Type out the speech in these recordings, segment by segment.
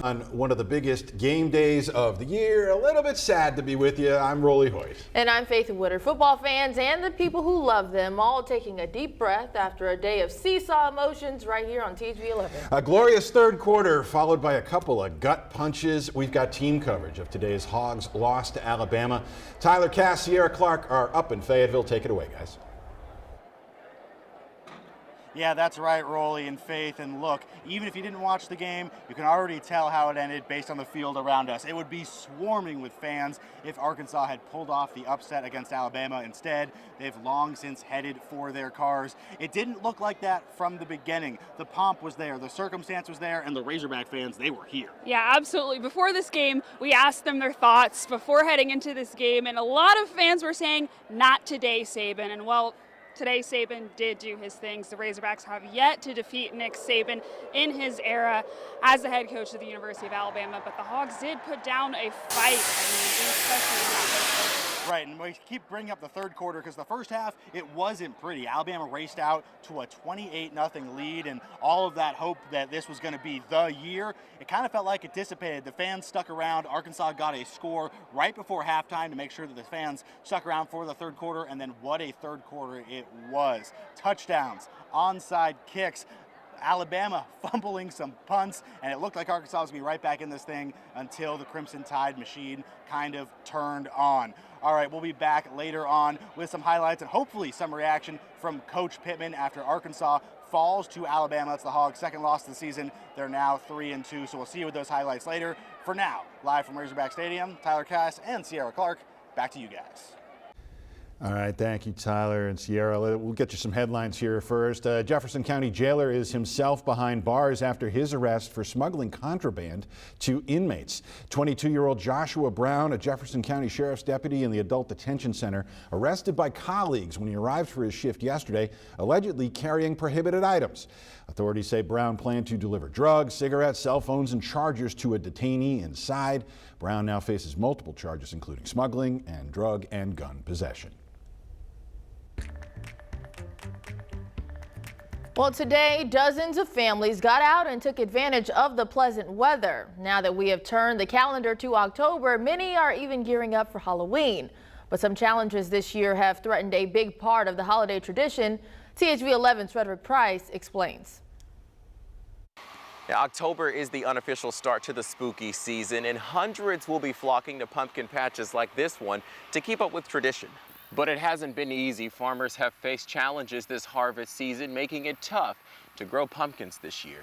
On one of the biggest game days of the year, a little bit sad to be with you. I'm Rolly Hoyt. And I'm Faith Woodard. Football fans and the people who love them all taking a deep breath after a day of seesaw emotions right here on THV 11. A glorious third quarter followed by a couple of gut punches. We've got team coverage of today's Hogs loss to Alabama. Tyler Cass, Sierra Clark are up in Fayetteville. Take it away, guys. Yeah, that's right, Rolly and Faith. And look, even if you didn't watch the game, you can already tell how it ended based on the field around us. It would be swarming with fans if Arkansas had pulled off the upset against Alabama. Instead, they've long since headed for their cars. It didn't look like that from the beginning. The pomp was there, the circumstance was there, and the Razorback fans, they were here. Yeah, absolutely. Before this game, we asked them their thoughts before heading into this game, and a lot of fans were saying, not today, Saban. And well, today, Saban did do his things. The Razorbacks have yet to defeat Nick Saban in his era as the head coach of the University of Alabama, but the Hogs did put down a fight, especially in that first quarter. Right, and we keep bringing up the third quarter because the first half, it wasn't pretty. Alabama raced out to a 28-0 lead, and all of that hope that this was going to be the year, it kind of felt like it dissipated. The fans stuck around. Arkansas got a score right before halftime to make sure that the fans stuck around for the third quarter, and then what a third quarter it was. Touchdowns, onside kicks, Alabama fumbling some punts, and it looked like Arkansas was going to be right back in this thing until the Crimson Tide machine kind of turned on. All right, we'll be back later on with some highlights and hopefully some reaction from Coach Pittman after Arkansas falls to Alabama. That's the Hogs' second loss of the season. They're now 3-2, so we'll see you with those highlights later. For now, live from Razorback Stadium, Tyler Cass and Sierra Clark, back to you guys. All right, thank you, Tyler and Sierra. We'll get you some headlines here first. Jefferson County jailer is himself behind bars after his arrest for smuggling contraband to inmates. 22-year-old Joshua Brown, a Jefferson County Sheriff's deputy in the Adult Detention Center, arrested by colleagues when he arrived for his shift yesterday, allegedly carrying prohibited items. Authorities say Brown planned to deliver drugs, cigarettes, cell phones, and chargers to a detainee inside. Brown now faces multiple charges, including smuggling and drug and gun possession. Well, today, dozens of families got out and took advantage of the pleasant weather. Now that we have turned the calendar to October, many are even gearing up for Halloween. But some challenges this year have threatened a big part of the holiday tradition. THV 11's Frederick Price explains. Now, October is the unofficial start to the spooky season, and hundreds will be flocking to pumpkin patches like this one to keep up with tradition. But it hasn't been easy. Farmers have faced challenges this harvest season, making it tough to grow pumpkins this year.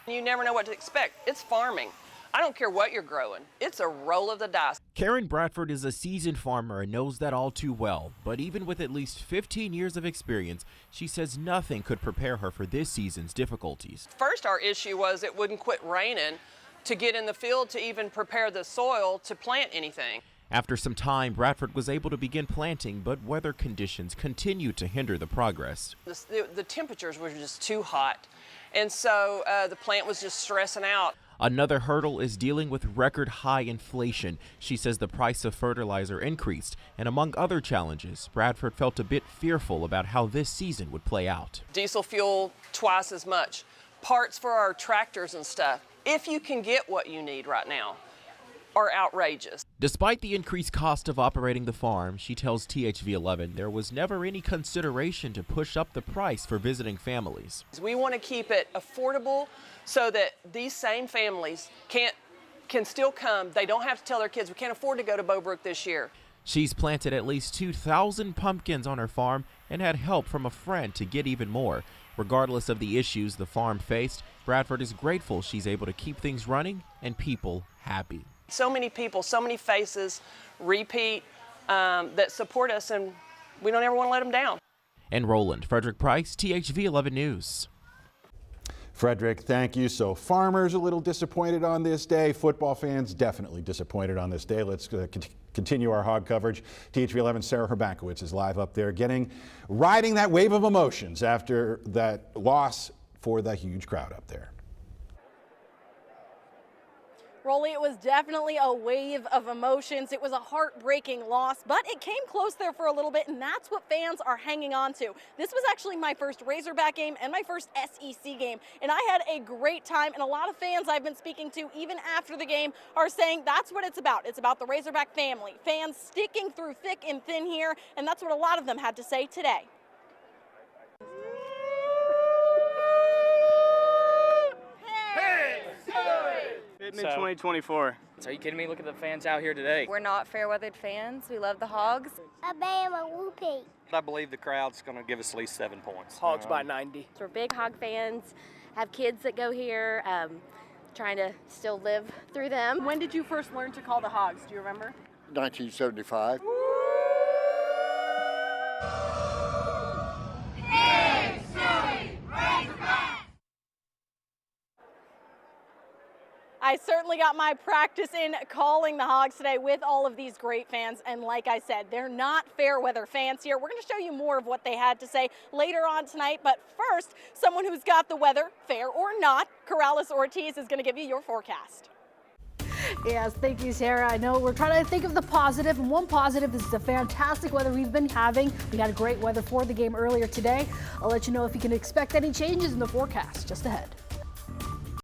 You never know what to expect. It's farming. I don't care what you're growing. It's a roll of the dice. Karen Bradford is a seasoned farmer and knows that all too well. But even with at least 15 years of experience, she says nothing could prepare her for this season's difficulties. First, our issue was it wouldn't quit raining to get in the field to even prepare the soil to plant anything. After some time, Bradford was able to begin planting, but weather conditions continued to hinder the progress. The temperatures were just too hot, and so the plant was just stressing out. Another hurdle is dealing with record high inflation. She says the price of fertilizer increased, and among other challenges, Bradford felt a bit fearful about how this season would play out. Diesel fuel twice as much, parts for our tractors and stuff, if you can get what you need right now, are outrageous. Despite the increased cost of operating the farm, she tells THV 11 there was never any consideration to push up the price for visiting families. We want to keep it affordable so that these same families can still come. They don't have to tell their kids, we can't afford to go to Beaubrook this year. She's planted at least 2,000 pumpkins on her farm and had help from a friend to get even more. Regardless of the issues the farm faced, Bradford is grateful she's able to keep things running and people happy. So many people, so many faces repeat that support us, and we don't ever want to let them down. And Roland, Frederick Price, THV 11 News. Frederick, thank you. So farmers a little disappointed on this day. Football fans definitely disappointed on this day. Let's continue our hog coverage. THV 11 Sarah Herbakowitz is live up there riding that wave of emotions after that loss for the huge crowd up there. Rolly, it was definitely a wave of emotions. It was a heartbreaking loss, but it came close there for a little bit, and that's what fans are hanging on to. This was actually my first Razorback game and my first SEC game, and I had a great time, and a lot of fans I've been speaking to, even after the game, are saying that's what it's about. It's about the Razorback family, fans sticking through thick and thin here, and that's what a lot of them had to say today. In 2024. So are you kidding me? Look at the fans out here today. We're not fair-weathered fans. We love the Hogs. Alabama whoopee. I believe the crowd's going to give us at least 7 points. Hogs by 90. We're big Hog fans, have kids that go here, trying to still live through them. When did you first learn to call the Hogs? Do you remember? 1975. I certainly got my practice in calling the Hogs today with all of these great fans, and like I said, they're not fair weather fans here. We're going to show you more of what they had to say later on tonight, but first, someone who's got the weather, fair or not, Corrales Ortiz is going to give you your forecast. Yes, thank you, Sarah. I know we're trying to think of the positive, and one positive is the fantastic weather we've been having. We had great weather for the game earlier today. I'll let you know if you can expect any changes in the forecast just ahead.